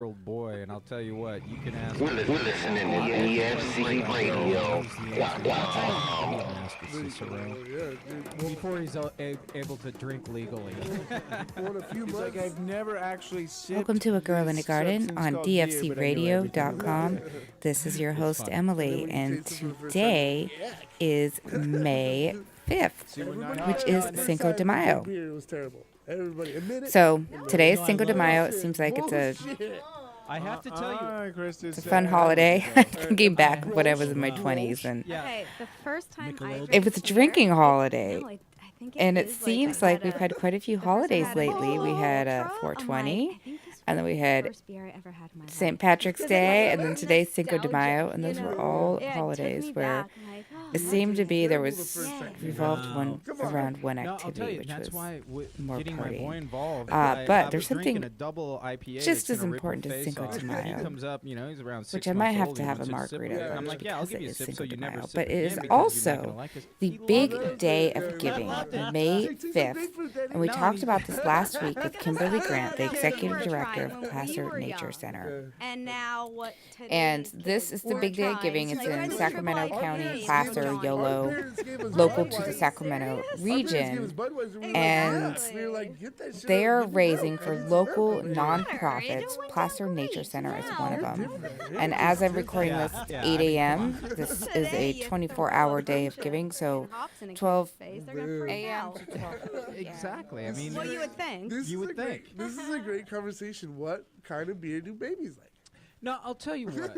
old boy, and I'll tell you what, you can ask We're listening to EFC Radio. he even ask a Cicero before he's able to drink legally. He's like, I've never actually sipped. Welcome to A Girl in a this Garden substance on called beer, but I know everything dfcradio.com. about it. This is your host, fun. Emily, and today is May 5th, which is Cinco de Mayo. Beer was terrible. Everybody admit it. So today is Cinco de Mayo. It seems like it's a I have to tell you, It's a fun holiday. Thinking back when I was in my 20s, and Okay, the first time I it was a drinking holiday. No, I think And it is, seems I like we've had quite a few the first I holidays had lately. We had I'm like, 420, I think this and then we was the had first beer I ever had in my life. St. Patrick's Because Day, it's and then like today's Cinco de Mayo, nostalgic, and those you were know? all Yeah, it took holidays me where back. I'm like, oh, it seemed to be there Yeah. was revolved around one no, I'll tell activity, you, which that's was why more getting my boy partying. involved. But I there's was drinking something a double IPA just that's as gonna rip important your as face Cinco de off. Mayo, He comes up, he's around 6 which I might months have old, to he have a wants to sip margarita of it. of And I'm like, yeah, I'll because give it you a is sip so Cinco you de never Mayo. sip But it again is because you're not also gonna like this. the He big loved it. day of giving, May 5th. And we talked about this last week with Kimberly Grant, the executive director of Placer Nature Center. And now what today And kids this is the were big day of trying. giving. It's Like, in I just Sacramento realized County, today Placer, was YOLO, Budweiser. local to the Sacramento region. And they are raising for local nonprofits. Placer Nature Center is one of them. And as I'm recording this, it's 8 a.m. This is a 24-hour day of giving, so 12 a.m. to 12. Exactly. I mean, Well, you would think. You would think. This is a great conversation. What kind of beer do babies like? no, I'll tell you what.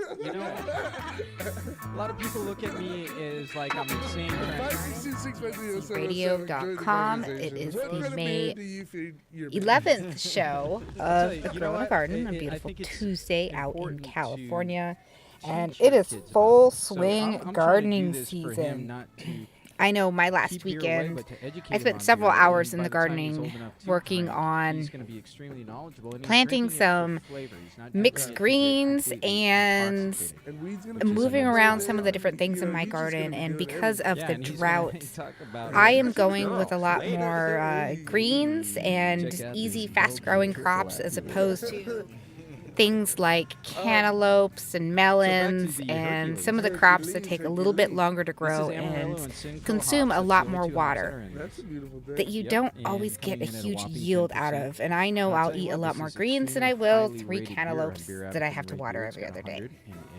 A lot of people look at me as like I'm insane. Radio.com. It is the May 11th show of A Girl in a Garden, a beautiful Tuesday out in California. And it is full swing gardening season. I know my last weekend, I spent several hours in the gardening working on planting some mixed greens and moving around some of the different things in my garden. And because of the drought, I am going with a lot more greens and easy, fast-growing crops as opposed to things like cantaloupes and melons and some of the crops that take a little bit longer to grow and consume a lot more water that you don't always get a huge yield out of. And I know I'll eat a lot more greens than I will 3 cantaloupes that I have to water every other day.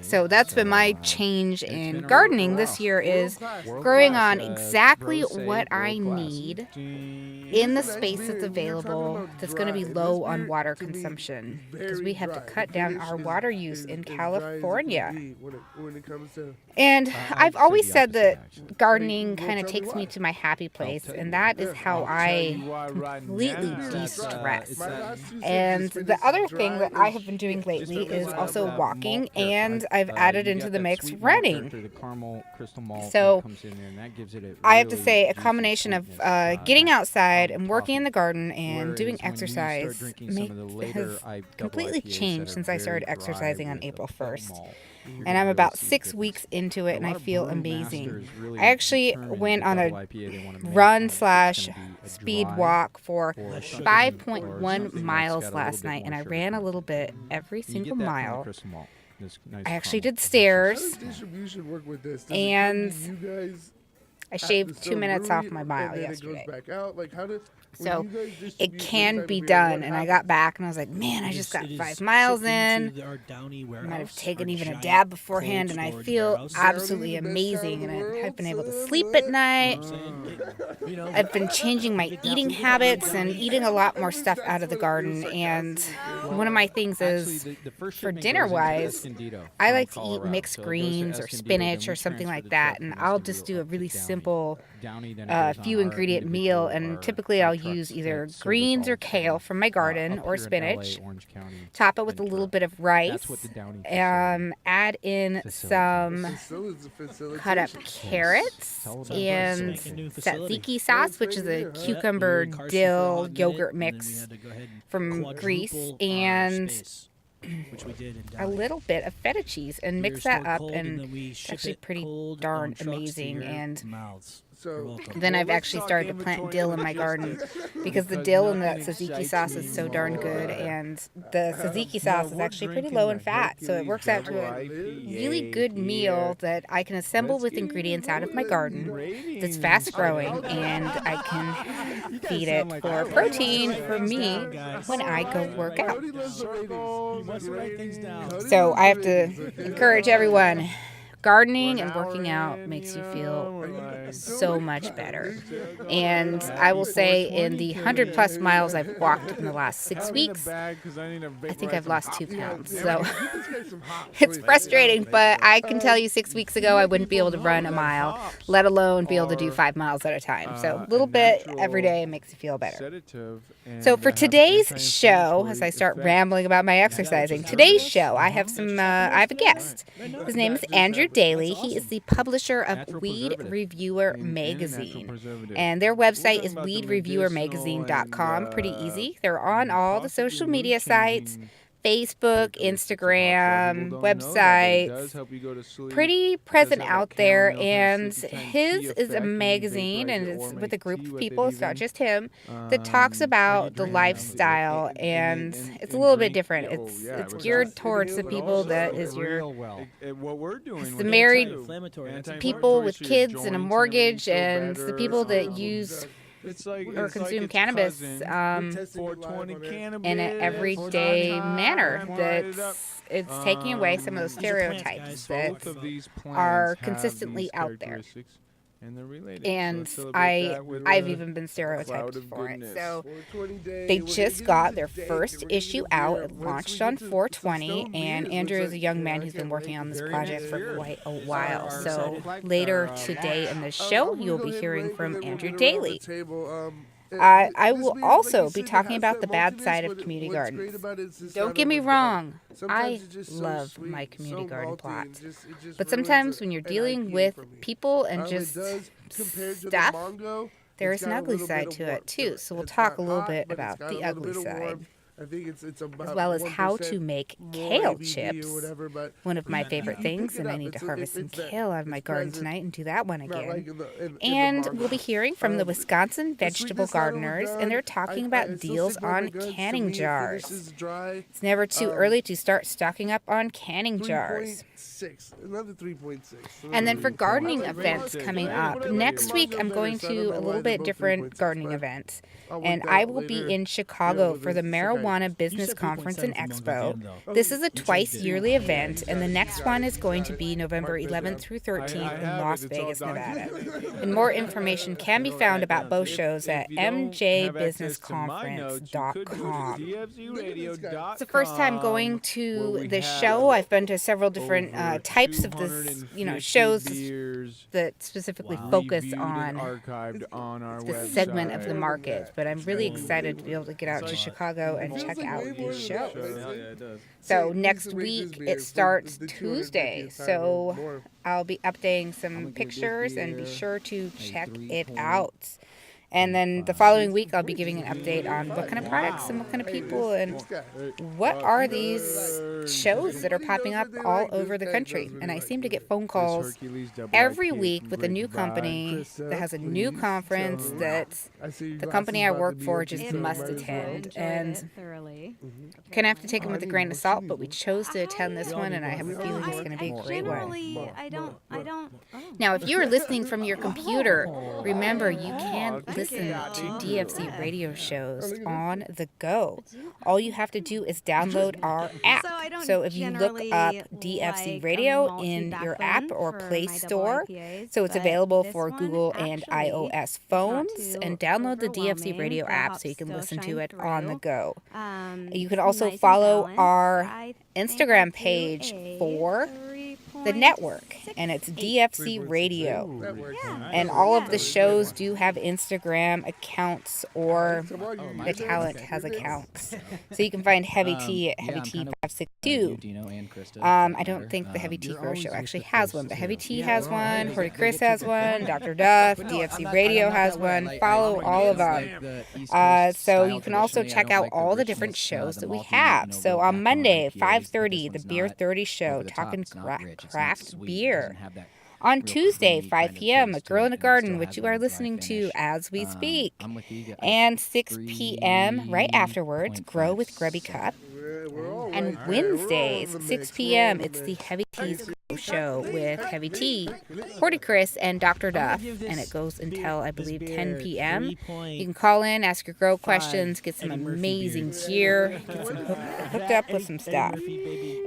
So that's been my change in gardening this year, is growing on exactly what I need in the space that's available that's going to be low on water consumption, because we have to cut down our water use in California. And I've always said that gardening kind of takes me to my happy place, and that is how I completely de-stress. And the other thing that I have been doing lately is also walking, and I've added into the mix running. So I have to say a combination of getting outside and working in the garden and doing exercise has completely changed since I started exercising on April 1st. And I'm about 6 weeks into it, and I feel amazing. I actually went on a run/speed walk for 5.1 miles last night, and I ran a little bit every single mile. I actually did stairs, and I shaved 2 minutes off my mile yesterday. So it can be done. And I got back and I was like, man, I just got 5 miles in. I might have taken even a dab beforehand, and I feel absolutely amazing. And I've been able to sleep at night. I've been changing my eating habits and eating a lot more stuff out of the garden. And one of my things is, for dinner-wise, I like to eat mixed greens or spinach or something like that. And I'll just do a really simple few ingredient meal, and typically I'll use either greens or kale from my garden or spinach, top it with a little bit of rice, add in some cut up carrots and tzatziki sauce, which is a cucumber dill yogurt mix from Greece, and a little bit of feta cheese, and mix that up, and it's actually pretty darn amazing. And Then I've actually started to plant dill in my garden because the dill in that tzatziki sauce is so darn good, and the tzatziki sauce is actually pretty low in fat, so it works out to a really good meal that I can assemble with ingredients out of my garden that's fast growing, and I can feed it for protein for me when I go work out. So I have to encourage everyone. Gardening and working out makes you feel so much better. And I will say in the 100+ miles I've walked in the last 6 weeks, I think I've lost 2 pounds. So it's frustrating, but I can tell you 6 weeks ago I wouldn't be able to run a mile, let alone be able to do 5 miles at a time. So a little bit every day makes you feel better. So for today's show, as I start rambling about my exercising, today's show I have a guest. His name is Andrew Daly. He is the publisher of WeedReviewer magazine, and their website is WeedReviewermagazine.com. Pretty easy. They're on all the social media sites, Facebook, Instagram, websites, pretty present out there, and his is a magazine, and it's with a group of people, it's not just him, that talks about the lifestyle, and it's a little bit different. It's geared towards the people that is the married people with kids and a mortgage, and the people that use or consume cannabis in an everyday manner. It's taking away some of those stereotypes that are consistently out there. And I've even been stereotyped for it. So they just got their first issue out. It launched on 4/20, and Andrew is a young man who's been working on this project for quite a while. So later today in the show, you'll be hearing from Andrew Daly. I will also be talking about the bad side of community gardens. Don't get me wrong, I love my community garden plot. But sometimes when you're dealing with people and just stuff, there is an ugly side to it too. So we'll talk a little bit about the ugly side. I think it's about as well as how to make kale chips, one of my favorite things, and I need to harvest some kale out of my garden tonight and do that one again. And we'll be hearing from the Wisconsin vegetable gardeners, and they're talking about deals on canning jars. It's never too early to start stocking up on canning jars. Another 3.6. And then for gardening events coming up, next week I'm going to a little bit different gardening event. And I will be in Chicago for the Marijuana Business Conference and Expo. This is a twice-yearly event, and the next one is going to be November 11th through 13th in Las Vegas, Nevada. And more information can be found about both shows at mjbusinessconference.com. It's the first time going to this show. I've been to several different types of this, shows that specifically focus on this segment of the market. But I'm really excited to be able to get out to Chicago and check out these shows. So next week it starts Tuesday. So I'll be updating some pictures, and be sure to check it out. And then the following week, I'll be giving an update on what kind of products and what kind of people and what are these shows that are popping up all over the country. And I seem to get phone calls every week with a new company that has a new conference that the company I work for just must attend. And kind of have to take them with a grain of salt, but we chose to attend this one, and I have a feeling it's going to be a great one. I don't. Now, if you're listening from your computer, remember you can listen to DFC radio shows on the go. All you have to do is download our app. So if you look up DFC radio in your app or Play Store, so it's available for Google and iOS phones, and download the DFC radio app so you can listen to it on the go. You can also follow our Instagram page for the network, and it's DFC Radio. And all of the shows do have Instagram accounts, or the talent has accounts. So you can find Heavy Tea at Heavy Tea 562. I don't think the Heavy Tea Grow Show actually has one, but Heavy Tea has one, Horty Chris has one, Dr. Duff, DFC Radio has one. Follow all of them. So you can also check out all the different shows that we have. So on Monday, 5:30, the Beer 30 show, talking craft beer. On Tuesday, 5 p.m., A Girl in a Garden, which you are listening to as we speak. And 6 p.m., right afterwards, Grow with Grubby Cup. And Wednesdays, 6 p.m., it's the Heavy Tea's Grow Show with Heavy T, Horticris, and Dr. Duff. And it goes until, I believe, 10 p.m. You can call in, ask your grow questions, get some amazing gear, get some hooked up with some stuff.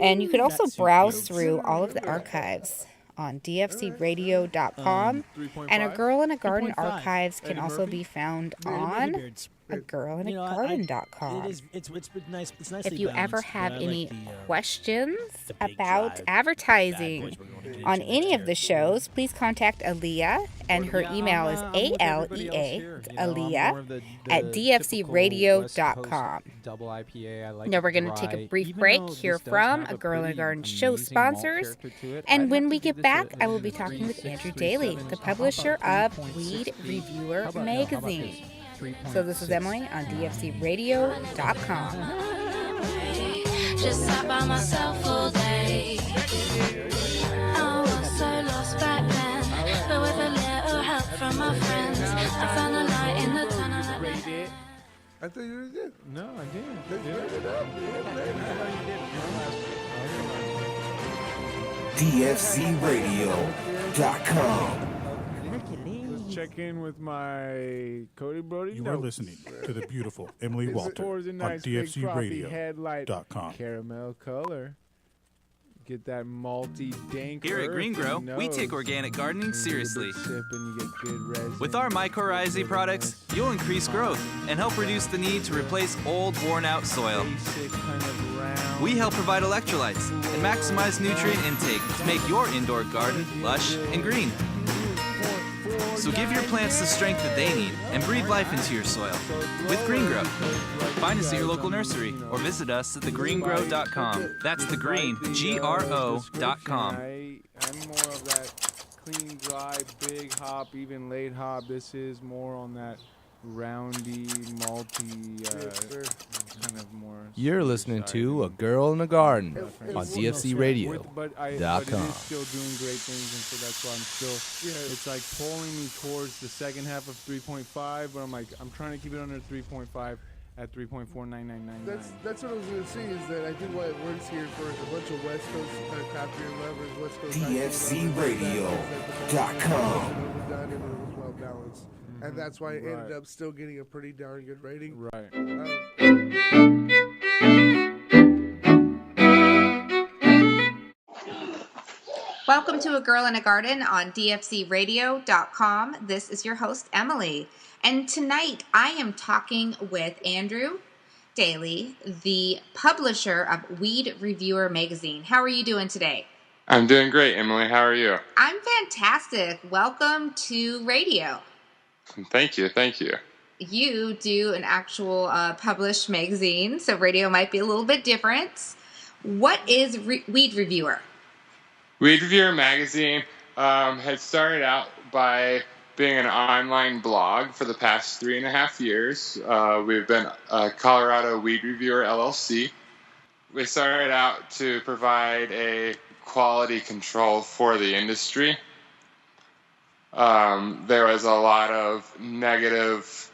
And you could also browse through all of the archives on dfcradio.com. And A Girl in a Garden archives can also be found on agirlinagarden.com. It's nice. If you ever have any questions about advertising on any of the shows, please contact Aaliyah, and her email is Aaliyah at dfcradio.com. Now we're going to take a brief break, hear from A Girl in a Garden show sponsors, and when we get back, I will be talking with Andrew Daly, the publisher of WeedReviewer magazine. So this is Emily on dfcradio.com. Just sat by myself all day. I was so lost back then, but with a little help from my friends, I found a light in the tunnel. I thought you did. No, I didn't. DFCRadio.com. Check in with my Cody Brody. You are listening to the beautiful Emily Walter on DFCRadio.com. Caramel color. Get that malty dank. Here at Green Grow, we take organic gardening seriously. With our mycorrhizae products, you'll increase growth and help reduce the need to replace old, worn-out soil. We help provide electrolytes and maximize nutrient intake to make your indoor garden lush and green. So give your plants the strength that they need and breathe life into your soil with Green Grow. Find us at your local nursery or visit us at thegreengrow.com. That's the green, GRO.com. I'm more of that clean, dry, big hop, even late hop. This is more on that roundy, malty, kind of more. You're listening to A Girl in a Garden on DFCRadio.com. But it is still doing great things, and so that's why I'm still. It's like pulling me towards the second half of 3.5, but I'm trying to keep it under 3.5 at 3.49999. That's what I was gonna say. Is that I think why it works here for a bunch of West Coast craft beer lovers, West Coast DFCRadio.com. Overdone, and it was well balanced. And that's why it ended up still getting a pretty darn good rating. Right. Welcome to A Girl in a Garden on dfcradio.com. This is your host, Emily. And tonight I am talking with Andrew Daly, the publisher of WeedReviewer magazine. How are you doing today? I'm doing great, Emily. How are you? I'm fantastic. Welcome to radio. Thank you. You do an actual published magazine, so radio might be a little bit different. What is WeedReviewer? WeedReviewer magazine had started out by being an online blog for the past 3.5 years. We've been Colorado Weed Reviewer LLC. We started out to provide a quality control for the industry. There was a lot of negative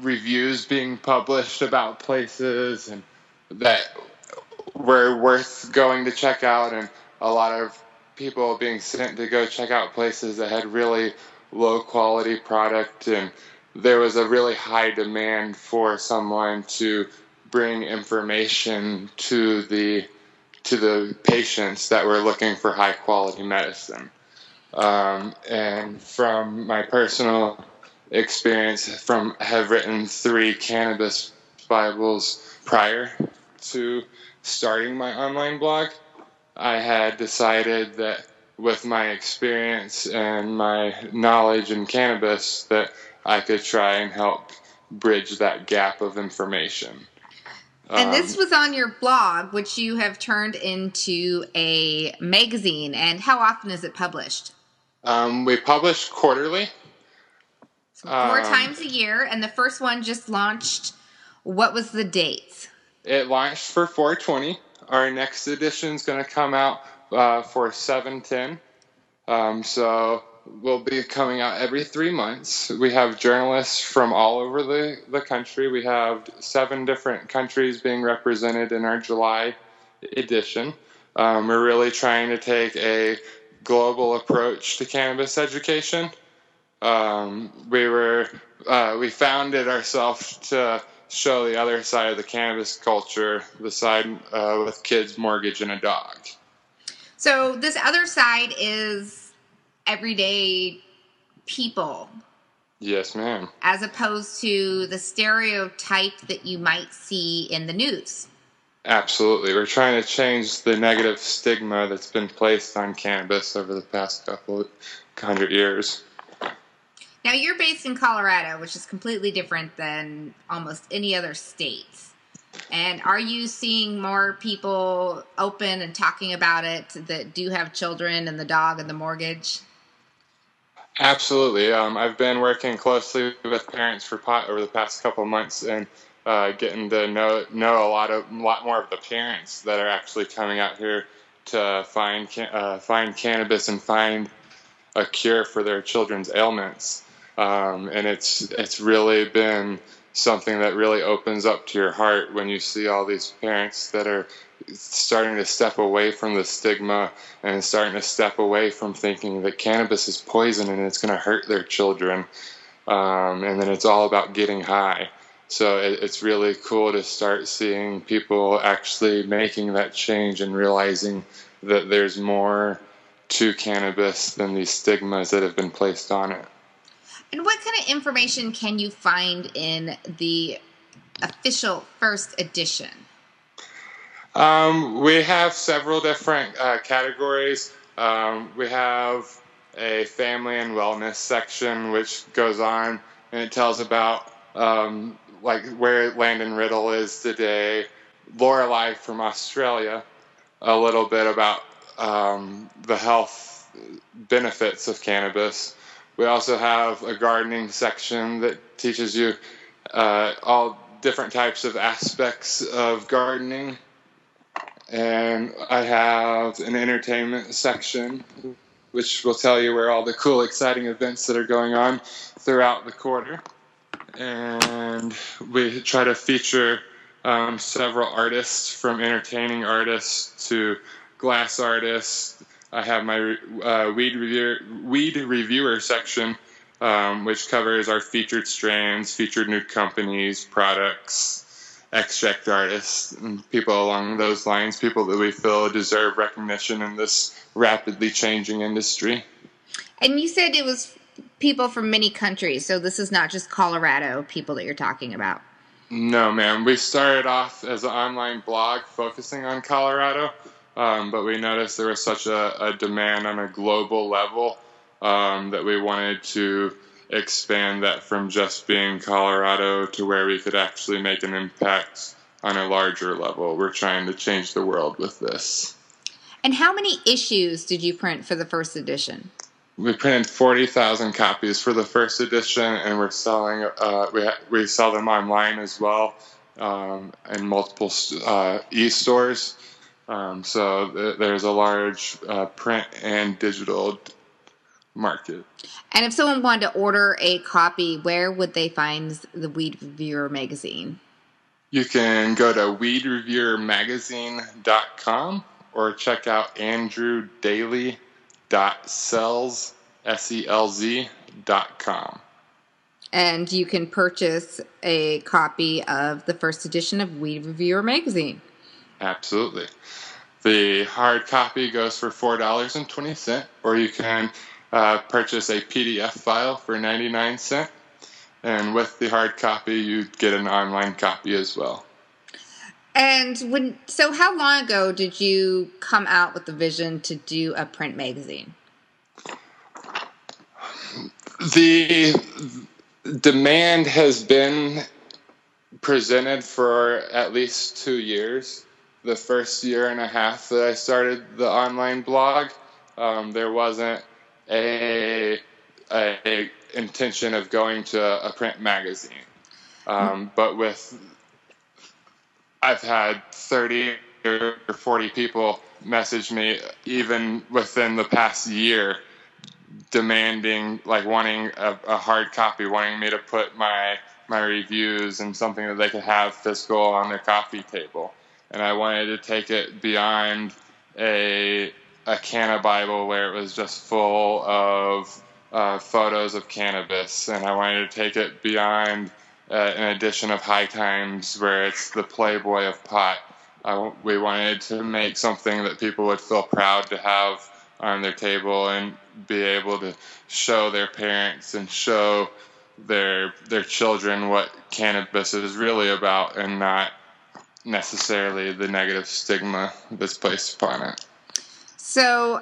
reviews being published about places and that were worth going to check out, and a lot of people being sent to go check out places that had really low quality product, and there was a really high demand for someone to bring information to the patients that were looking for high quality medicine. And from my personal experience, have written 3 cannabis Bibles prior to starting my online blog, I had decided that with my experience and my knowledge in cannabis that I could try and help bridge that gap of information. And this was on your blog, which you have turned into a magazine. And how often is it published? We publish quarterly. So 4 times a year. And the first one just launched. What was the date? It launched for 4/20. Our next edition is going to come out for 7/10. So we'll be coming out every 3 months. We have journalists from all over the country. We have 7 different countries being represented in our July edition. We're really trying to take a global approach to cannabis education. We founded ourselves to show the other side of the cannabis culture, the side with kids, mortgage, and a dog. So this other side is everyday people. Yes, ma'am. As opposed to the stereotype that you might see in the news. Absolutely. We're trying to change the negative stigma that's been placed on cannabis over the past couple 100 years. Now, you're based in Colorado, which is completely different than almost any other state. And are you seeing more people open and talking about it that do have children and the dog and the mortgage? Absolutely. I've been working closely with parents for over the past couple months and getting to know a lot more of the parents that are actually coming out here to find cannabis and find a cure for their children's ailments. And it's really been something that really opens up to your heart when you see all these parents that are starting to step away from the stigma and starting to step away from thinking that cannabis is poison and it's going to hurt their children. And then it's all about getting high. So it's really cool to start seeing people actually making that change and realizing that there's more to cannabis than these stigmas that have been placed on it. And what kind of information can you find in the official first edition? We have several different categories. We have a family and wellness section, which goes on and it tells about like where Landon Riddle is today, Lorelei from Australia, a little bit about the health benefits of cannabis. We also have a gardening section that teaches you all different types of aspects of gardening. And I have an entertainment section, which will tell you where all the cool, exciting events that are going on throughout the quarter. And we try to feature several artists, from entertaining artists to glass artists. I have my Weed Reviewer section, which covers our featured strains, featured new companies, products, extract artists, and people along those lines, people that we feel deserve recognition in this rapidly changing industry. And you said it was people from many countries, so this is not just Colorado people that you're talking about. No, ma'am. We started off as an online blog focusing on Colorado, but we noticed there was such a demand on a global level that we wanted to expand that from just being Colorado to where we could actually make an impact on a larger level. We're trying to change the world with this. And how many issues did you print for the first edition? We printed 40,000 copies for the first edition, and we're selling. We sell them online as well, in multiple e-stores. So there's a large print and digital market. And if someone wanted to order a copy, where would they find the WeedReviewer magazine? You can go to WeedReviewerMagazine.com or check out andrewdaly.selz.com. And you can purchase a copy of the first edition of WeedReviewer magazine. Absolutely. The hard copy goes for $4.20, or you can purchase a PDF file for 99 cents. And with the hard copy, you get an online copy as well. And so how long ago did you come out with the vision to do a print magazine? The demand has been presented for at least 2 years. The first year and a half that I started the online blog, there wasn't a intention of going to a print magazine. But I've had 30 or 40 people message me even within the past year demanding, like wanting a hard copy, wanting me to put my reviews and something that they could have physical on their coffee table. And I wanted to take it beyond a canna Bible where it was just full of photos of cannabis, and I wanted to take it beyond an edition of High Times where it's the Playboy of pot. We wanted to make something that people would feel proud to have on their table and be able to show their parents and show their children what cannabis is really about, and not necessarily the negative stigma that's placed upon it. So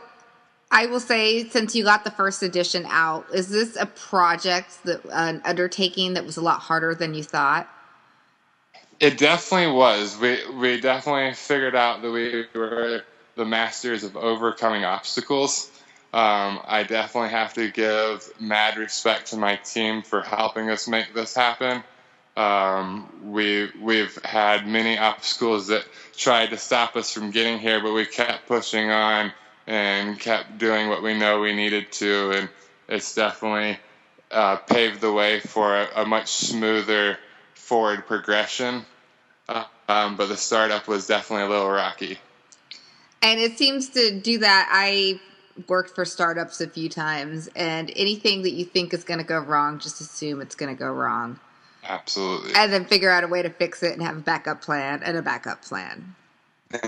I will say, since you got the first edition out, is this a project, an undertaking that was a lot harder than you thought? It definitely was. We definitely figured out that we were the masters of overcoming obstacles. I definitely have to give mad respect to my team for helping us make this happen. We've had many obstacles that tried to stop us from getting here, but we kept pushing on and kept doing what we know we needed to, and it's definitely paved the way for a much smoother forward progression. But the startup was definitely a little rocky. And it seems to do that. I worked for startups a few times, and anything that you think is going to go wrong, just assume it's going to go wrong. Absolutely. And then figure out a way to fix it and have a backup plan and a backup plan.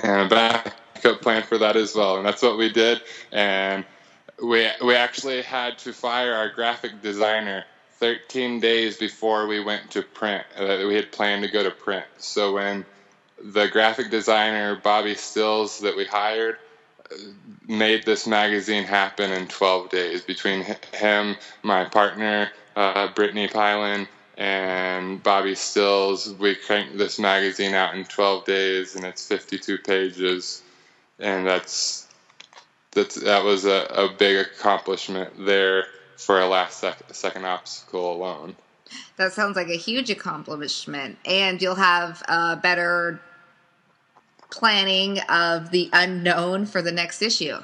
And a backup plan for that as well. And that's what we did. And we actually had to fire our graphic designer 13 days before we went to print. We had planned to go to print. So when the graphic designer, Bobby Stills, that we hired, made this magazine happen in 12 days. Between him, my partner, Brittany Pylan, and Bobby Stills, we cranked this magazine out in 12 days, and it's 52 pages. And that was a big accomplishment there for a last second obstacle alone. That sounds like a huge accomplishment. And you'll have better planning of the unknown for the next issue.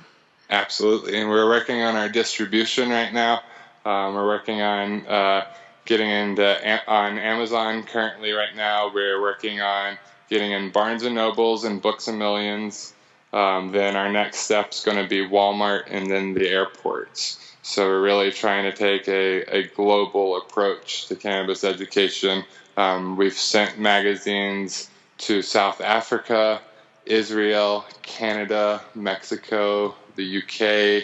Absolutely. And we're working on our distribution right now. We're working on getting on Amazon currently right now. We're working on getting in Barnes & Nobles and Books A Millions. Then our next step's going to be Walmart and then the airports. So we're really trying to take a global approach to cannabis education. We've sent magazines to South Africa, Israel, Canada, Mexico, the UK,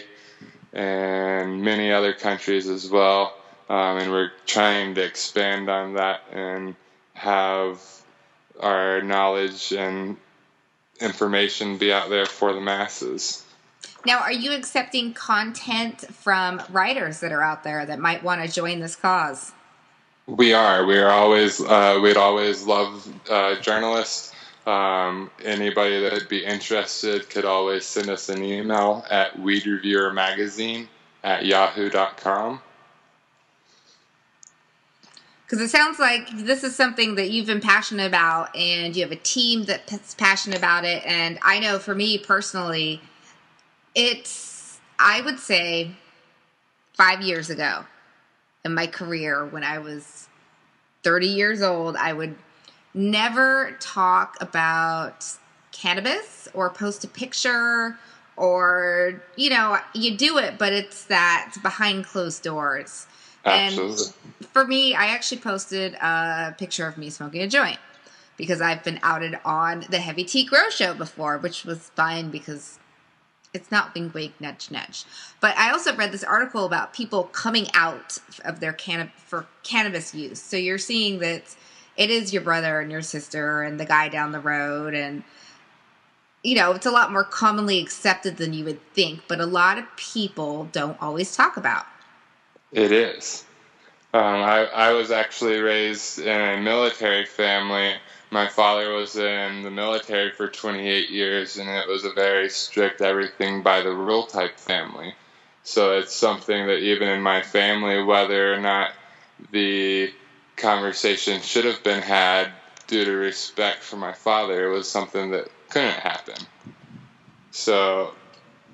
and many other countries as well. And we're trying to expand on that and have our knowledge and information be out there for the masses. Now, are you accepting content from writers that are out there that might want to join this cause? We are. We'd always love journalists. Anybody that would be interested could always send us an email at WeedReviewerMagazine@yahoo.com. Because it sounds like this is something that you've been passionate about, and you have a team that's passionate about it. And I know for me personally, I would say 5 years ago in my career, when I was 30 years old, I would never talk about cannabis or post a picture, or, you do it, but it's behind closed doors. Absolutely. And for me, I actually posted a picture of me smoking a joint because I've been outed on the Heavy Tea Grow Show before, which was fine because it's not wink, wink, nudge, nudge. But I also read this article about people coming out of their for cannabis use. So you're seeing that it is your brother and your sister and the guy down the road, and it's a lot more commonly accepted than you would think, but a lot of people don't always talk about. It is. I was actually raised in a military family. My father was in the military for 28 years, and it was a very strict everything by the rule type family. So it's something that even in my family, whether or not the conversation should have been had due to respect for my father, it was something that couldn't happen. So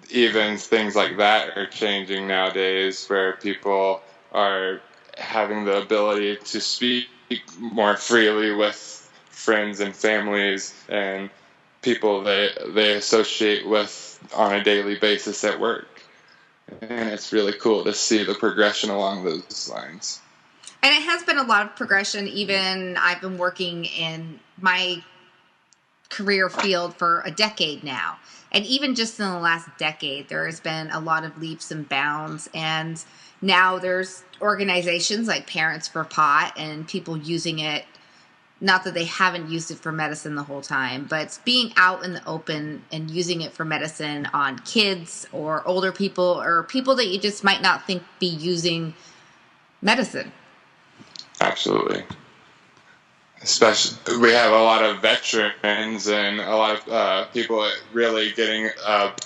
even things like that are changing nowadays, where people are having the ability to speak more freely with friends and families and people they associate with on a daily basis at work. And it's really cool to see the progression along those lines. And it has been a lot of progression. Even I've been working in my career field for a decade now. And even just in the last decade, there has been a lot of leaps and bounds. And now there's organizations like Parents for Pot and people using it. Not that they haven't used it for medicine the whole time, but it's being out in the open and using it for medicine on kids or older people or people that you just might not think be using medicine. Absolutely. Especially, we have a lot of veterans and a lot of people really getting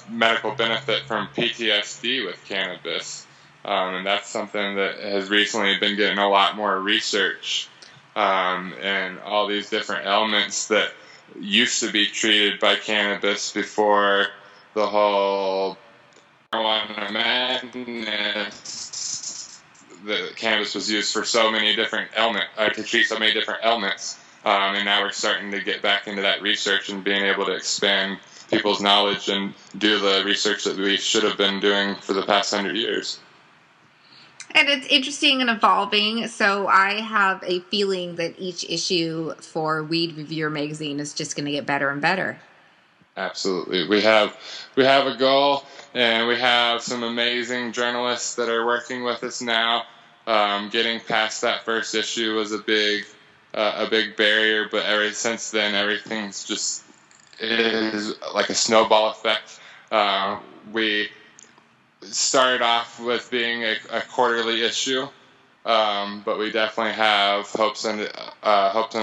medical benefit from PTSD with cannabis. And that's something that has recently been getting a lot more research. And all these different ailments that used to be treated by cannabis before the whole marijuana madness. The cannabis was used for so many different to treat so many different ailments, and now we're starting to get back into that research and being able to expand people's knowledge and do the research that we should have been doing for the past 100 years. And it's interesting and evolving, so I have a feeling that each issue for WeedReviewer magazine is just going to get better and better. Absolutely. We have a goal, and we have some amazing journalists that are working with us now. Getting past that first issue was a big barrier, but ever since then, everything's just is like a snowball effect. We started off with being a quarterly issue, but we definitely have hopes on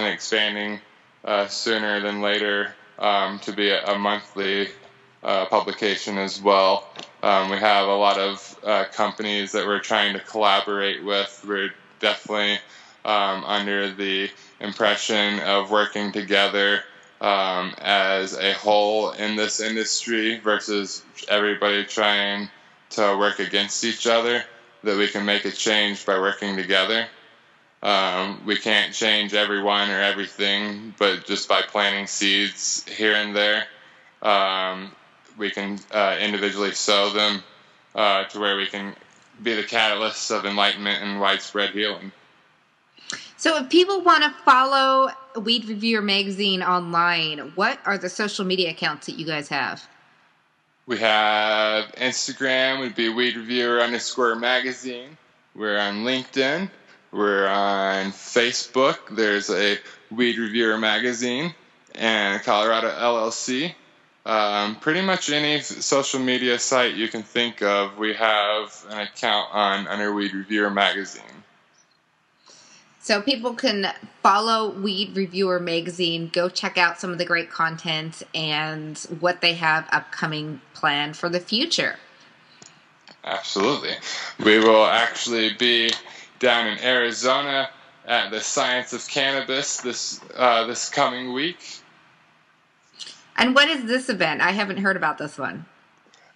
expanding sooner than later to be a monthly publication as well. We have a lot of companies that we're trying to collaborate with. We're definitely under the impression of working together as a whole in this industry versus everybody trying to work against each other, that we can make a change by working together. We can't change everyone or everything, but just by planting seeds here and there, we can individually sow them to where we can be the catalysts of enlightenment and widespread healing. So if people want to follow WeedReviewer magazine online, what are the social media accounts that you guys have? We have Instagram, would be WeedReviewer_magazine. We're on LinkedIn. We're on Facebook. There's a WeedReviewer magazine and Colorado LLC. Pretty much any social media site you can think of, we have an account on under WeedReviewer magazine. So people can follow WeedReviewer magazine, go check out some of the great content and what they have upcoming planned for the future. Absolutely. We will actually be down in Arizona at the Science of Cannabis this coming week. And what is this event? I haven't heard about this one.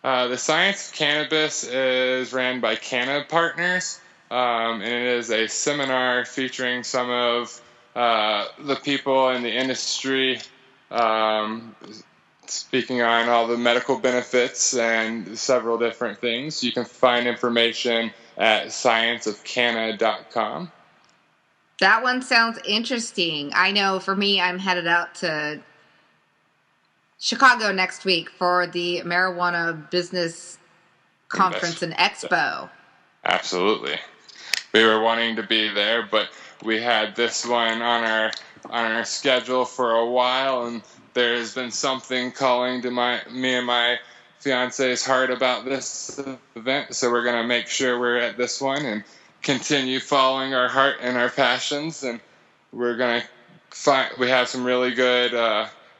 The Science of Cannabis is ran by Canna Partners. And it is a seminar featuring some of the people in the industry speaking on all the medical benefits and several different things. You can find information at scienceofcanna.com. That one sounds interesting. I know for me, I'm headed out to Chicago next week for the Marijuana Business Conference and Expo. Absolutely. We were wanting to be there, but we had this one on our schedule for a while, and there has been something calling to me and my fiance's heart about this event, so we're going to make sure we're at this one and continue following our heart and our passions, and we're going to we have some really good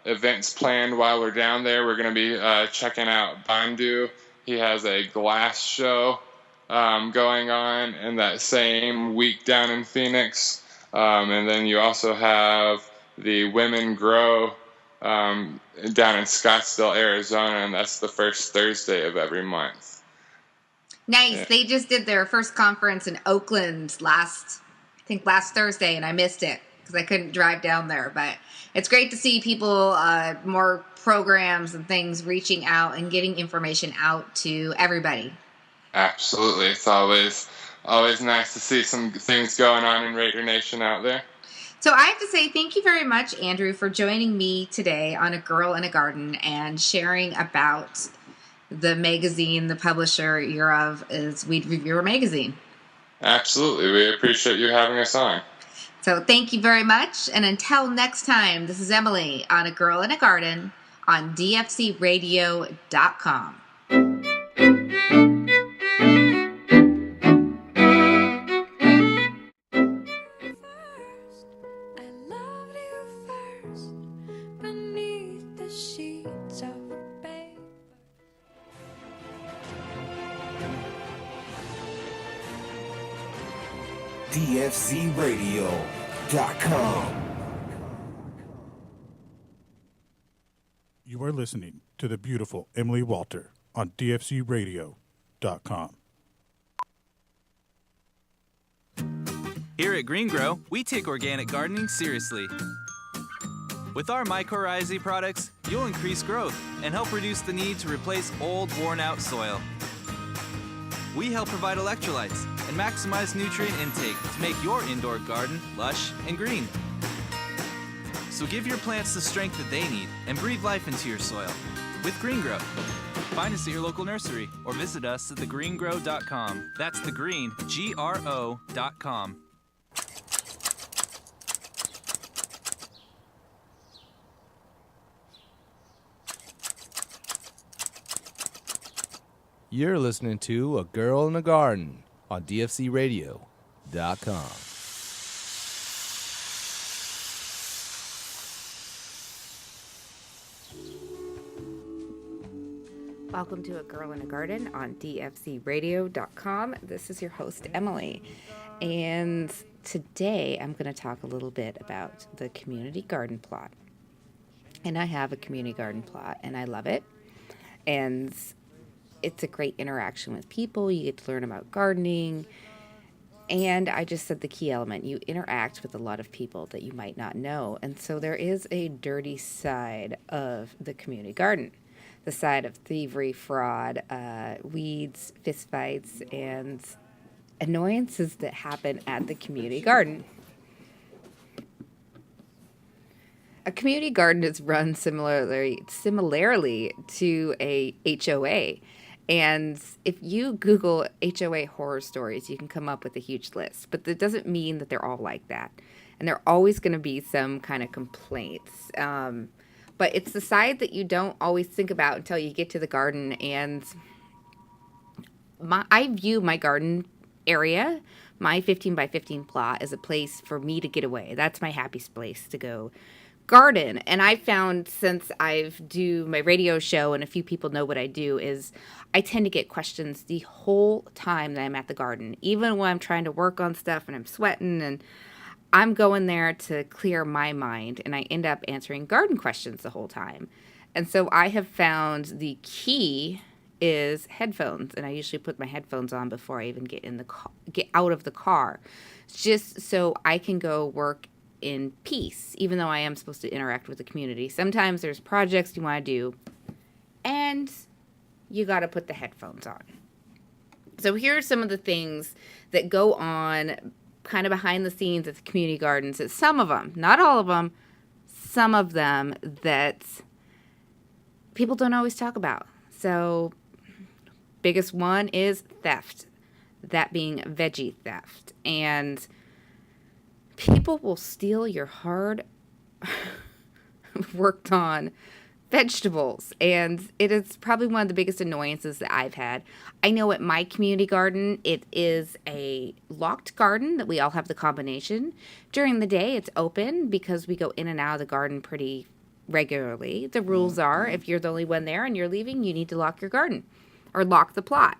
events planned while we're down there. We're going to be checking out Bandu. He has a glass show going on in that same week down in Phoenix. And then you also have the Women Grow down in Scottsdale, Arizona, and that's the first Thursday of every month. Nice. Yeah. They just did their first conference in Oakland last Thursday, and I missed it because I couldn't drive down there. But it's great to see people, more programs and things reaching out and getting information out to everybody. Absolutely. It's always nice to see some things going on in Raider Nation out there. So I have to say thank you very much, Andrew, for joining me today on A Girl in a Garden and sharing about the magazine. The publisher you're of is WeedReviewer magazine. Absolutely. We appreciate you having us on. So thank you very much. And until next time, this is Emily on A Girl in a Garden on dfcradio.com. dfcradio.com. You are listening to the beautiful Emily Walter on dfcradio.com. Here at Green Grow, we take organic gardening seriously. With our mycorrhizae products, you'll increase growth and help reduce the need to replace old, worn-out soil. We help provide electrolytes and maximize nutrient intake to make your indoor garden lush and green. So give your plants the strength that they need and breathe life into your soil with Green Grow. Find us at your local nursery or visit us at thegreengrow.com. That's the green, GRO.com. You're listening to A Girl in a Garden on dfcradio.com. Welcome to A Girl in a Garden on dfcradio.com. This is your host, Emily. And today I'm going to talk a little bit about the community garden plot. And I have a community garden plot, and I love it. And it's a great interaction with people. You get to learn about gardening. And I just said the key element. You interact with a lot of people that you might not know. And so there is a dirty side of the community garden. The side of thievery, fraud, weeds, fistfights, and annoyances that happen at the community garden. A community garden is run similarly to a HOA. And if you Google HOA horror stories, you can come up with a huge list. But that doesn't mean that they're all like that. And there are always going to be some kind of complaints. But it's the side that you don't always think about until you get to the garden. And I view my garden area, my 15 by 15 plot, as a place for me to get away. That's my happiest place to go garden. And I found, since I've do my radio show and a few people know what I do, is I tend to get questions the whole time that I'm at the garden, even when I'm trying to work on stuff and I'm sweating, and I'm going there to clear my mind, and I end up answering garden questions the whole time. And so I have found the key is headphones, and I usually put my headphones on before I even get out of the car, just so I can go work in peace, even though I am supposed to interact with the community. Sometimes there's projects you want to do, and you got to put the headphones on. So here are some of the things that go on kind of behind the scenes at the community gardens. It's some of them, not all of them, some of them that people don't always talk about. So biggest one is theft, that being veggie theft. And people will steal your hard worked on vegetables, and it is probably one of the biggest annoyances that I've had. I know at my community garden, it is a locked garden that we all have the combination. During the day, it's open because we go in and out of the garden pretty regularly. The rules are, if you're the only one there and you're leaving, you need to lock your garden or lock the plot.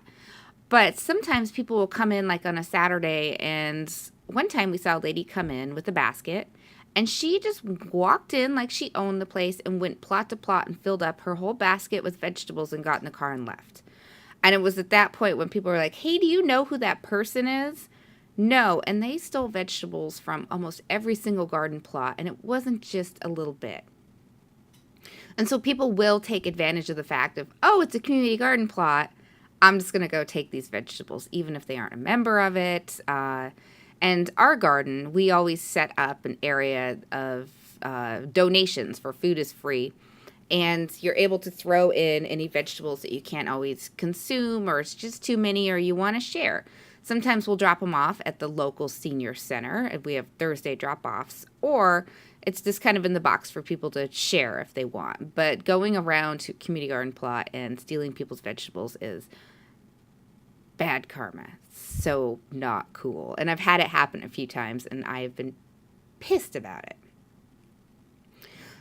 But sometimes people will come in like on a Saturday, and one time we saw a lady come in with a basket, And she just walked in like she owned the place and went plot to plot and filled up her whole basket with vegetables and got in the car and left. And it was at that point when people were like, hey, do you know who that person is? No. And they stole vegetables from almost every single garden plot. And it wasn't just a little bit. And so people will take advantage of the fact of, oh, it's a community garden plot. I'm just going to go take these vegetables, even if they aren't a member of it. And our garden, we always set up an area of donations for food is free. And you're able to throw in any vegetables that you can't always consume, or it's just too many, or you want to share. Sometimes we'll drop them off at the local senior center, and we have Thursday drop-offs, or it's just kind of in the box for people to share if they want. But going around to community garden plot and stealing people's vegetables is bad karma. So not cool. And I've had it happen a few times, and I've been pissed about it.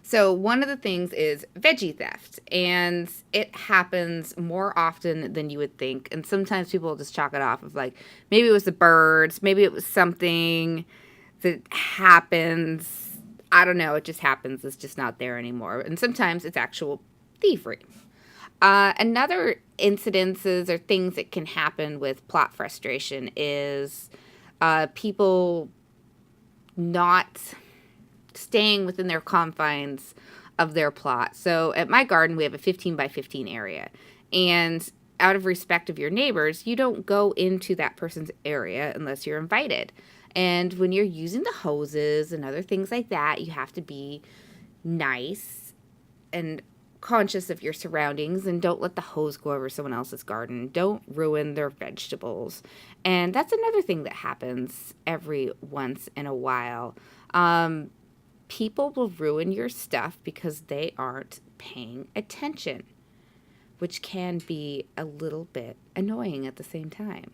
So one of the things is veggie theft, and it happens more often than you would think. And sometimes people will just chalk it off of like, maybe it was the birds, maybe it was something that happens. I don't know. It just happens. It's just not there anymore. And sometimes it's actual thievery. Another incidences or things that can happen with plot frustration is people not staying within their confines of their plot. So at my garden, we have a 15 by 15 area. And out of respect of your neighbors, you don't go into that person's area unless you're invited. And when you're using the hoses and other things like that, you have to be nice and conscious of your surroundings, and don't let the hose go over someone else's garden. Don't ruin their vegetables. And that's another thing that happens every once in a while. People will ruin your stuff because they aren't paying attention, which can be a little bit annoying at the same time.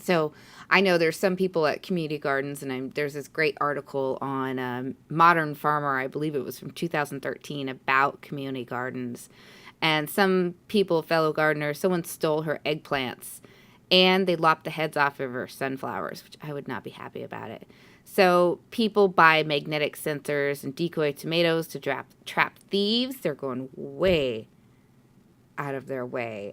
So I know there's some people at community gardens, and there's this great article on Modern Farmer, I believe it was from 2013, about community gardens. And some people, fellow gardeners, someone stole her eggplants, and they lopped the heads off of her sunflowers, which I would not be happy about it. So people buy magnetic sensors and decoy tomatoes to trap thieves. They're going way out of their way.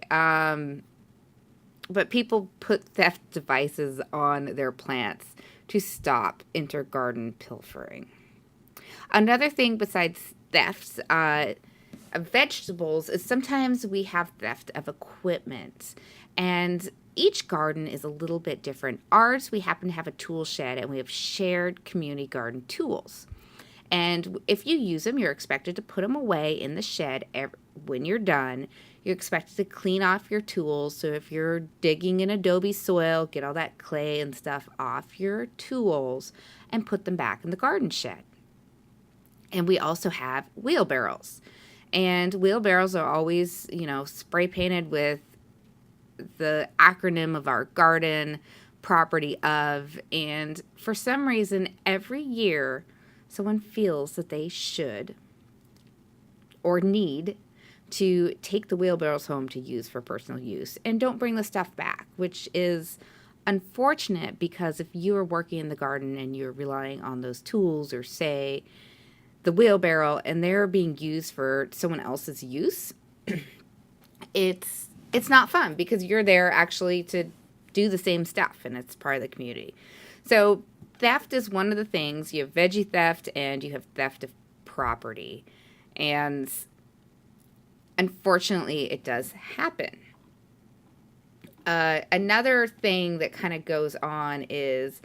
But people put theft devices on their plants to stop intergarden pilfering. Another thing besides thefts of vegetables is sometimes we have theft of equipment. And each garden is a little bit different. Ours, we happen to have a tool shed, and we have shared community garden tools. And if you use them, you're expected to put them away in the shed when you're done. You're expected to clean off your tools. So if you're digging in adobe soil, get all that clay and stuff off your tools and put them back in the garden shed. And we also have wheelbarrows. And wheelbarrows are always, spray painted with the acronym of our garden, property of. And for some reason, every year, someone feels that they should or need to take the wheelbarrows home to use for personal use and don't bring the stuff back, which is unfortunate because if you are working in the garden and you're relying on those tools, or say the wheelbarrow, and they're being used for someone else's use, it's not fun because you're there actually to do the same stuff, and it's part of the community. So theft is one of the things. You have veggie theft and you have theft of property. And unfortunately, it does happen. Another thing that kind of goes on is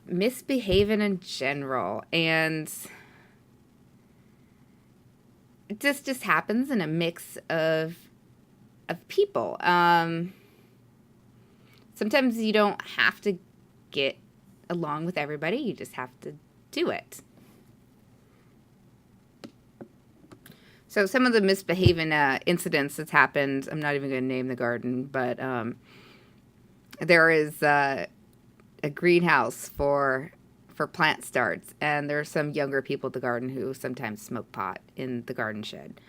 misbehaving in general. And this just happens in a mix of people. Sometimes you don't have to get along with everybody. You just have to do it. So some of the misbehaving incidents that's happened, I'm not even going to name the garden, but there is a greenhouse for plant starts, and there are some younger people at the garden who sometimes smoke pot in the garden shed.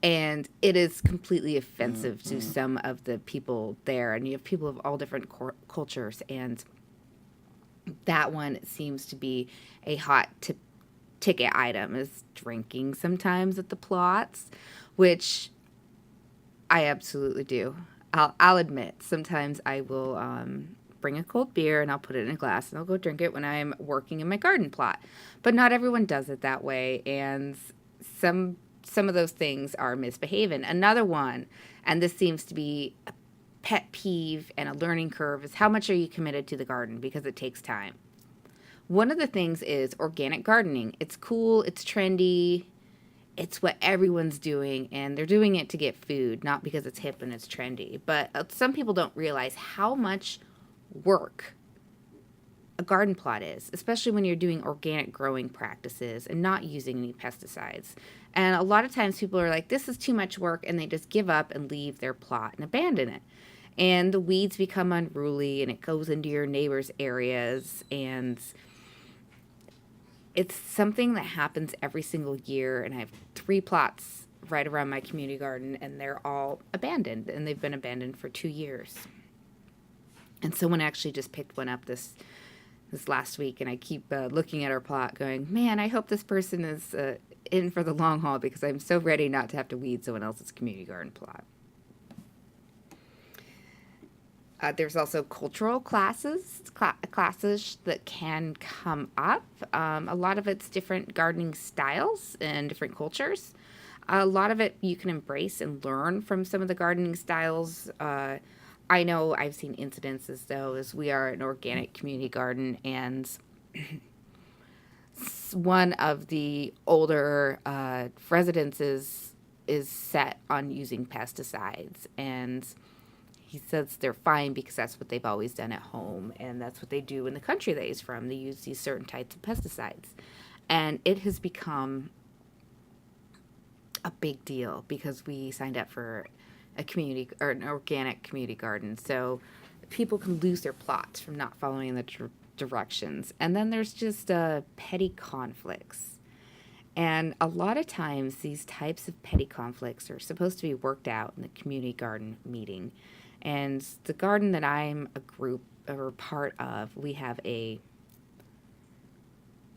And it is completely offensive to some of the people there. And you have people of all different cultures, and that one seems to be a hot ticket item, is drinking sometimes at the plots, which I absolutely do. I'll admit, sometimes I will bring a cold beer and I'll put it in a glass and I'll go drink it when I'm working in my garden plot. But not everyone does it that way, and some of those things are misbehaving. Another one, and this seems to be a pet peeve and a learning curve, is how much are you committed to the garden, because it takes time. One of the things is organic gardening. It's cool, it's trendy, it's what everyone's doing, and they're doing it to get food, not because it's hip and it's trendy. But some people don't realize how much work a garden plot is, especially when you're doing organic growing practices and not using any pesticides. And a lot of times people are like, this is too much work, and they just give up and leave their plot and abandon it. And the weeds become unruly, and it goes into your neighbor's areas, and it's something that happens every single year. And I have 3 plots right around my community garden, and they're all abandoned, and they've been abandoned for 2 years. And someone actually just picked one up this last week, and I keep looking at our plot going, man, I hope this person is in for the long haul, because I'm so ready not to have to weed someone else's community garden plot. There's also cultural classes that can come up. A lot of it's different gardening styles and different cultures. A lot of it you can embrace and learn from some of the gardening styles. I know I've seen incidences, though, as we are an organic community garden, and one of the older residences is set on using pesticides, and he says they're fine because that's what they've always done at home, and that's what they do in the country that he's from. They use these certain types of pesticides, and it has become a big deal because we signed up for a community or an organic community garden, so people can lose their plots from not following the directions. And then there's just petty conflicts, and a lot of times these types of petty conflicts are supposed to be worked out in the community garden meeting. And the garden that I'm a group or part of, we have a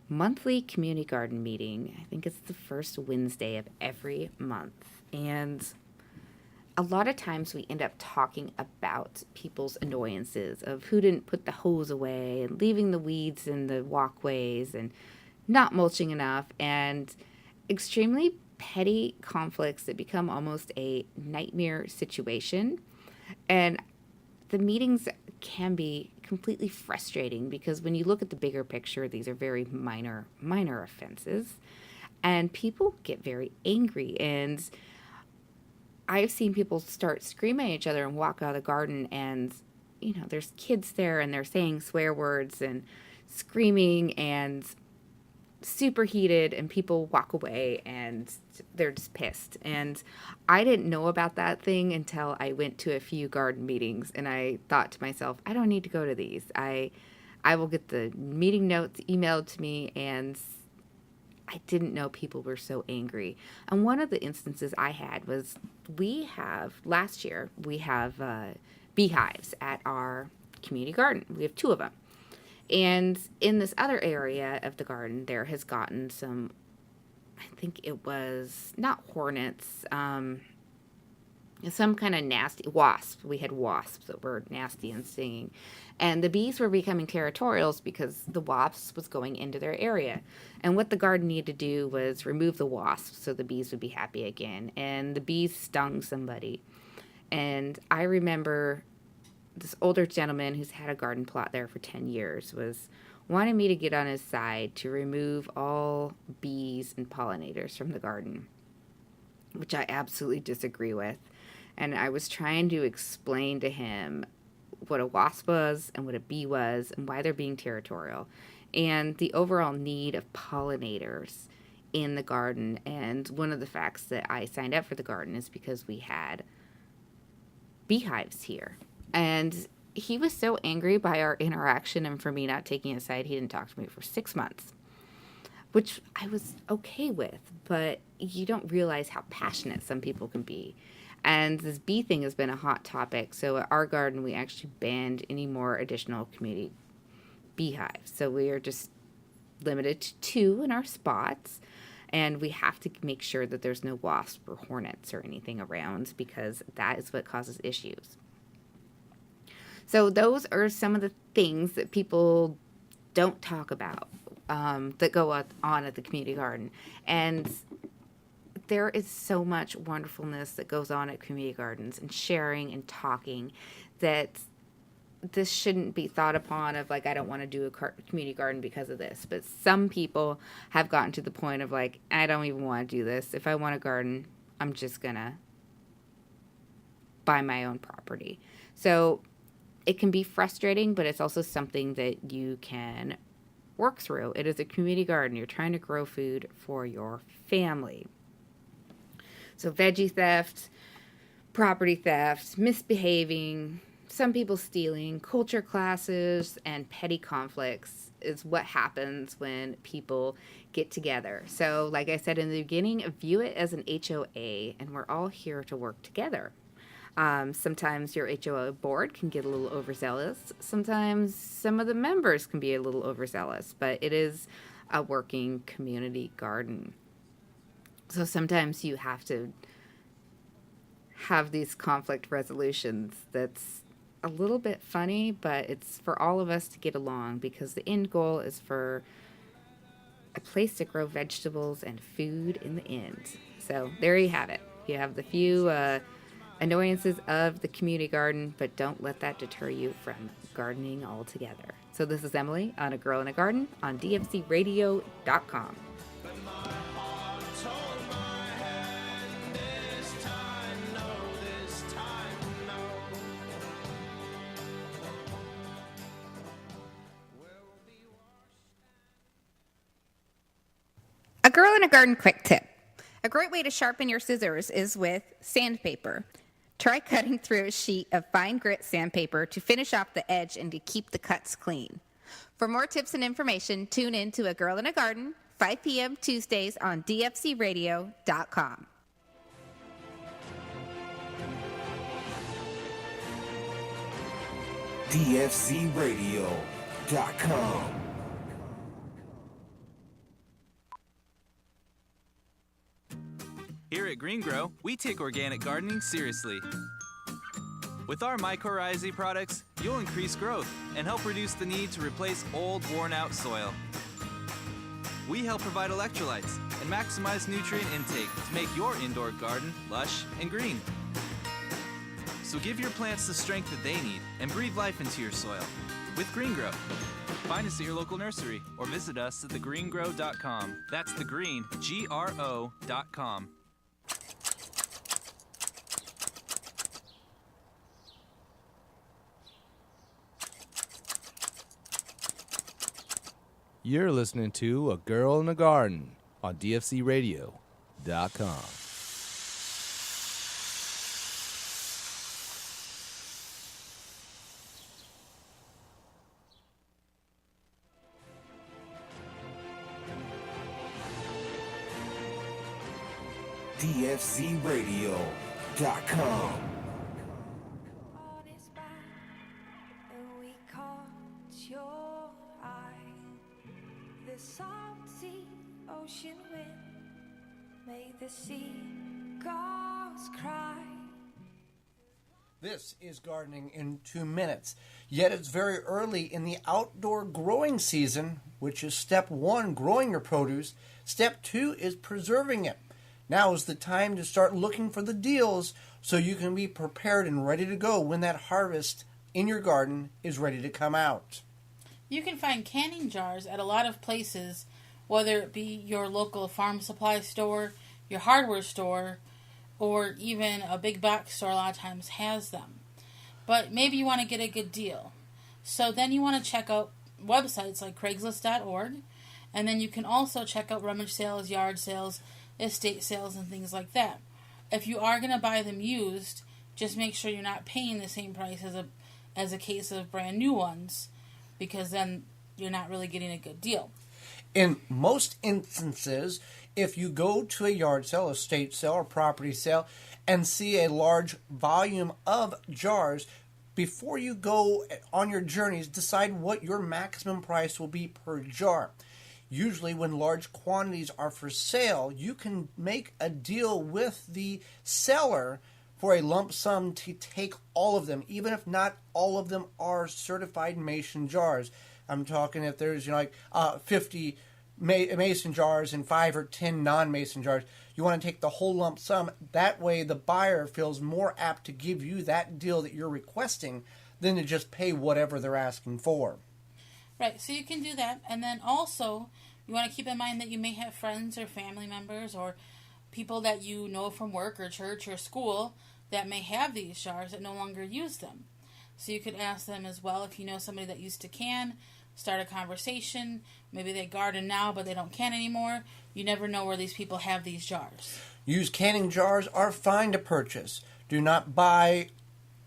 monthly community garden meeting. I think it's the first Wednesday of every month, and a lot of times we end up talking about people's annoyances of who didn't put the hose away and leaving the weeds in the walkways and not mulching enough, and extremely petty conflicts that become almost a nightmare situation. And the meetings can be completely frustrating because when you look at the bigger picture, these are very minor offenses, and people get very angry. And I've seen people start screaming at each other and walk out of the garden, and, you know, there's kids there and they're saying swear words and screaming and super heated, and people walk away and they're just pissed. And I didn't know about that thing until I went to a few garden meetings, and I thought to myself, I don't need to go to these. I will get the meeting notes emailed to me, and I didn't know people were so angry. And one of the instances I had was last year, we have beehives at our community garden. We have 2 of them. And in this other area of the garden, there has gotten some, I think it was not hornets, some kind of nasty wasps. We had wasps that were nasty and stinging. And the bees were becoming territorial because the wasps was going into their area. And what the garden needed to do was remove the wasps so the bees would be happy again. And the bees stung somebody. And I remember this older gentleman who's had a garden plot there for 10 years was wanting me to get on his side to remove all bees and pollinators from the garden, which I absolutely disagree with. And I was trying to explain to him what a wasp was and what a bee was and why they're being territorial and the overall need of pollinators in the garden. And one of the facts that I signed up for the garden is because we had beehives here. And he was so angry by our interaction and for me not taking his side, he didn't talk to me for 6 months, which I was okay with. But you don't realize how passionate some people can be. And this bee thing has been a hot topic. So at our garden, we actually banned any more additional community beehives. So we are just limited to 2 in our spots. And we have to make sure that there's no wasps or hornets or anything around, because that is what causes issues. So those are some of the things that people don't talk about that go on at the community garden. And there is so much wonderfulness that goes on at community gardens, and sharing and talking, that this shouldn't be thought upon of like, I don't want to do a community garden because of this. But some people have gotten to the point of like, I don't even want to do this. If I want a garden, I'm just going to buy my own property. So it can be frustrating, but it's also something that you can work through. It is a community garden. You're trying to grow food for your family. So veggie theft, property theft, misbehaving, some people stealing, culture classes, and petty conflicts is what happens when people get together. So like I said in the beginning, view it as an HOA, and we're all here to work together. Sometimes your HOA board can get a little overzealous. Sometimes some of the members can be a little overzealous, but it is a working community garden. So sometimes you have to have these conflict resolutions that's a little bit funny, but it's for all of us to get along, because the end goal is for a place to grow vegetables and food in the end. So there you have it. You have the few annoyances of the community garden, but don't let that deter you from gardening altogether. So this is Emily on A Girl in a Garden on DFCRadio.com. A Girl in a Garden quick tip. A great way to sharpen your scissors is with sandpaper. Try cutting through a sheet of fine grit sandpaper to finish off the edge and to keep the cuts clean. For more tips and information, tune in to A Girl in a Garden, 5 p.m. Tuesdays on DFCRadio.com. DFCRadio.com. Here at Green Grow, we take organic gardening seriously. With our mycorrhizae products, you'll increase growth and help reduce the need to replace old, worn-out soil. We help provide electrolytes and maximize nutrient intake to make your indoor garden lush and green. So give your plants the strength that they need and breathe life into your soil with Green Grow. Find us at your local nursery or visit us at thegreengrow.com. That's the green, GRO.com. You're listening to A Girl in the Garden on DFCRadio.com. DFCRadio.com. The salty ocean wind made the seagulls cry. This is gardening in 2 minutes. Yet it's very early in the outdoor growing season, which is step 1, growing your produce. Step 2 is preserving it. Now is the time to start looking for the deals so you can be prepared and ready to go when that harvest in your garden is ready to come out. You can find canning jars at a lot of places, whether it be your local farm supply store, your hardware store, or even a big box store a lot of times has them. But maybe you want to get a good deal. So then you want to check out websites like Craigslist.org, and then you can also check out rummage sales, yard sales, estate sales, and things like that. If you are going to buy them used, just make sure you're not paying the same price as a case of brand new ones, because then you're not really getting a good deal. In most instances, if you go to a yard sale, estate sale, or property sale and see a large volume of jars, before you go on your journeys, decide what your maximum price will be per jar. Usually when large quantities are for sale, you can make a deal with the seller for a lump sum to take all of them, even if not all of them are certified mason jars. I'm talking if there's 50 mason jars and 5 or 10 non-mason jars. You want to take the whole lump sum. That way the buyer feels more apt to give you that deal that you're requesting than to just pay whatever they're asking for. Right, so you can do that. And then also, you want to keep in mind that you may have friends or family members or people that you know from work or church or school that may have these jars that no longer use them. So you could ask them as well if you know somebody that used to can, start a conversation. Maybe they garden now, but they don't can anymore. You never know where these people have these jars. Used canning jars are fine to purchase. Do not buy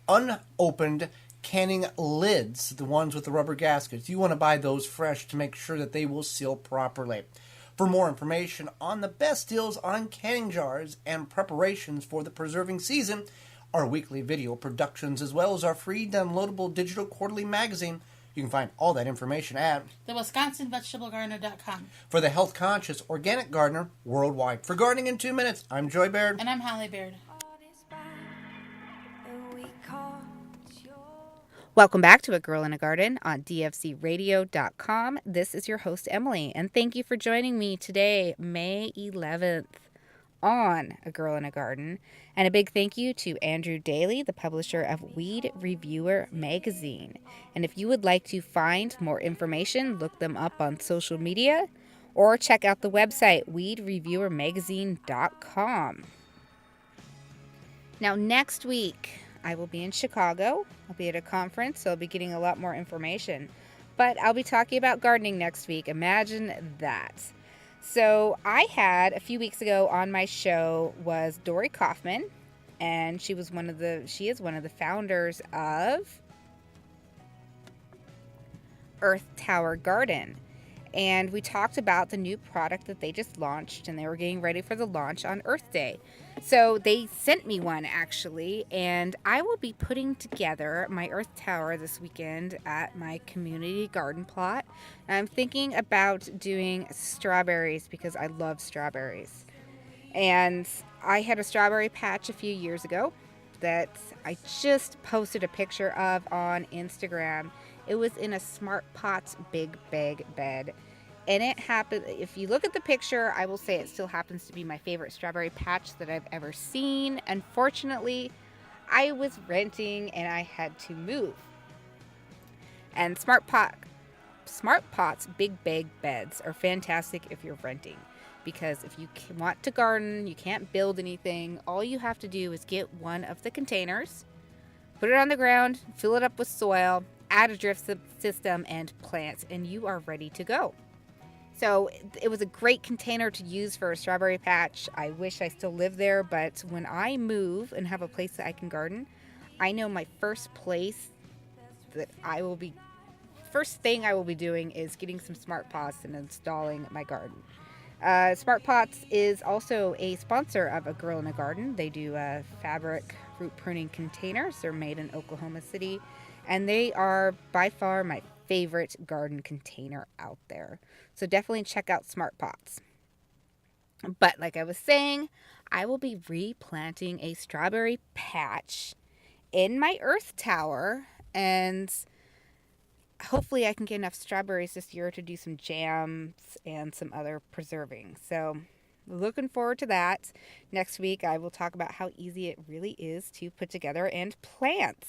unopened canning lids, the ones with the rubber gaskets. You want to buy those fresh to make sure that they will seal properly. For more information on the best deals on canning jars and preparations for the preserving season, our weekly video productions, as well as our free downloadable digital quarterly magazine, you can find all that information at thewisconsinvegetablegardener.com. For the health-conscious organic gardener worldwide. For Gardening in 2 Minutes, I'm Joy Baird. And I'm Holly Baird. Welcome back to A Girl in a Garden on dfcradio.com. This is your host, Emily, and thank you for joining me today, May 11th, on A Girl in a Garden. And a big thank you to Andrew Daly, the publisher of WeedReviewer magazine. And if you would like to find more information, look them up on social media or check out the website, WeedReviewerMagazine.com. Now, next week, I will be in Chicago. I'll be at a conference, so I'll be getting a lot more information. But I'll be talking about gardening next week. Imagine that. So I had, a few weeks ago on my show, was Dory Kaufman, and she is one of the founders of Earth Tower Garden. And we talked about the new product that they just launched, and they were getting ready for the launch on Earth Day. So they sent me one, actually, and I will be putting together my Earth Tower this weekend at my community garden plot. And I'm thinking about doing strawberries because I love strawberries. And I had a strawberry patch a few years ago that I just posted a picture of on Instagram. It was in a Smart Pots big bag bed. And it happened, if you look at the picture, I will say it still happens to be my favorite strawberry patch that I've ever seen. Unfortunately, I was renting and I had to move. And Smart Pots big bag beds are fantastic if you're renting. Because if you want to garden, you can't build anything, all you have to do is get one of the containers, put it on the ground, fill it up with soil, add a drip system and plants, and you are ready to go. So it was a great container to use for a strawberry patch. I wish I still lived there, but when I move and have a place that I can garden, I know my first thing I will be doing is getting some Smart Pots and installing my garden. Smart Pots is also a sponsor of A Girl in a Garden. They do fabric root pruning containers. They're made in Oklahoma City, and they are by far my favorite garden container out there. So definitely check out Smart Pots. But like I was saying, I will be replanting a strawberry patch in my Earth Tower, and hopefully I can get enough strawberries this year to do some jams and some other preserving. So looking forward to that. Next week I will talk about how easy it really is to put together and plant.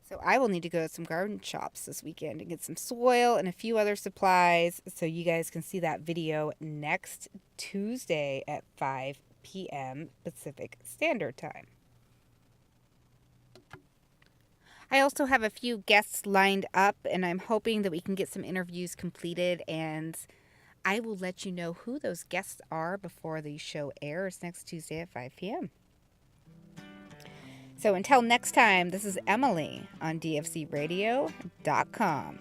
So I will need to go to some garden shops this weekend and get some soil and a few other supplies, so you guys can see that video next Tuesday at 5 p.m. Pacific Standard Time. I also have a few guests lined up, and I'm hoping that we can get some interviews completed, and I will let you know who those guests are before the show airs next Tuesday at 5 p.m. So until next time, this is Emily on dfcradio.com.